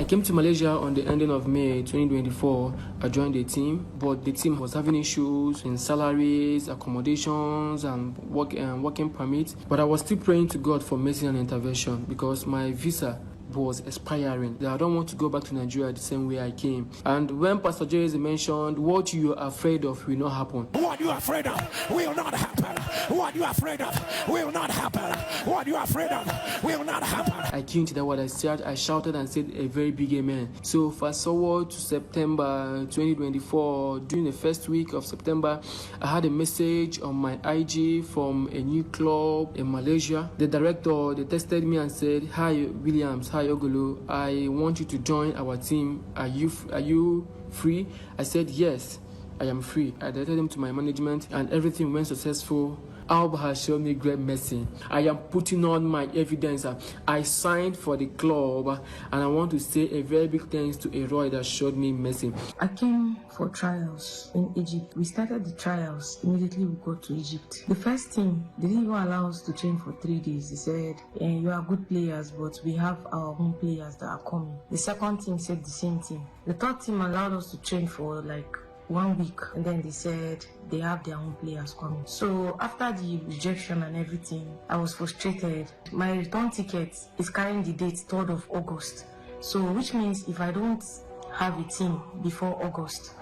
I came to Malaysia on the ending of May 2024. I joined the team, but the team was having issues in salaries, accommodations, and working permits. But I was still praying to God for mercy and intervention because my visa was expiring. I don't want to go back to Nigeria the same way I came. And when Pastor Jerry Eze mentioned, what you are afraid of will not happen. What you are afraid of will not happen. What you are afraid of will not happen. What you are afraid of will not happen. I tuned to that what I said. I shouted and said a very big amen. So fast forward to September 2024. During the first week of September, I had a message on my IG from a new club in Malaysia. The director, they texted me and said, "Hi Williams, hi Ogulu, I want you to join our team. Are you free?" I said yes, I am free. I directed them to my management and everything went successful. Alba has shown me great mercy. I am putting on my evidence. I signed for the club and I want to say a very big thanks to Eroy that showed me mercy. I came for trials in Egypt. We started the trials. Immediately we got to Egypt. The first team, they didn't even allow us to train for 3 days. They said, you are good players, but we have our own players that are coming. The second team said the same thing. The third team allowed us to train for like 1 week, and then they said they have their own players coming. So after the rejection and everything, I was frustrated. My return ticket is carrying the date 3rd of August. So which means if I don't have a team before August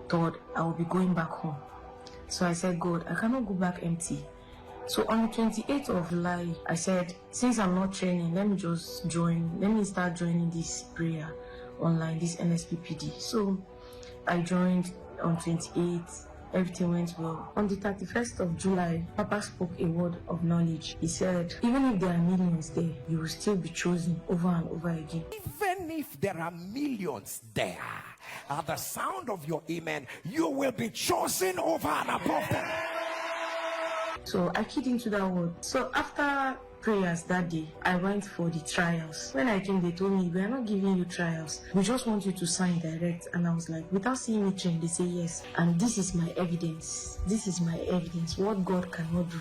3rd, I will be going back home. So I said, God, I cannot go back empty. So on the 28th of July, I said, since I'm not training, let me start joining this prayer online, this NSPPD. So I joined on 28th, everything went well. On the 31st of July, Papa spoke a word of knowledge. He said, even if there are millions there, you will still be chosen over and over again. Even if there are millions there, at the sound of your amen, you will be chosen over and above them. So I keyed into that word. So after prayers that day, I went for the trials. When I came, they told me, we are not giving you trials. We just want you to sign direct. And I was like, without seeing me train, they say yes. And this is my evidence. This is my evidence. What God cannot do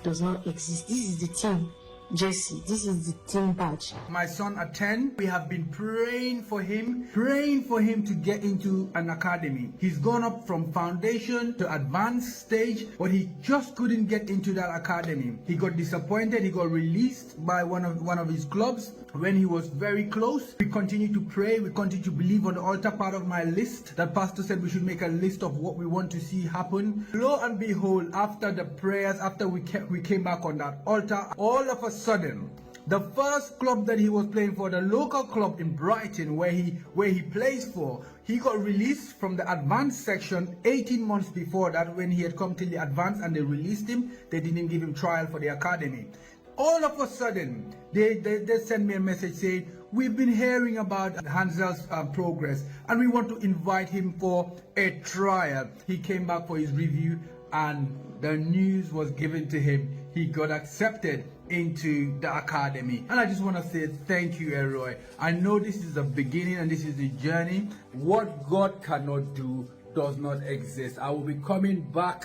does not exist. This is the team. Jesse, this is the team badge. My son at 10, we have been praying for him to get into an academy. He's gone up from foundation to advanced stage, but he just couldn't get into that academy. He got disappointed. He got released by one of his clubs when he was very close. We continue to pray. We continue to believe on the altar. Part of my list that pastor said we should make a list of what we want to see happen. Lo and behold, after the prayers, after we came back on that altar, all of a sudden, the first club that he was playing for, the local club in Brighton where he plays for, he got released from the advanced section 18 months before that. When he had come to the advanced and they released him, they didn't give him trial for the academy. All of a sudden, they sent me a message saying, we've been hearing about Hansel's progress and we want to invite him for a trial. He came back for his review and the news was given to him. He got accepted into the academy. And I just want to say thank you, Eroy. I know this is the beginning and this is the journey. What God cannot do does not exist. I will be coming back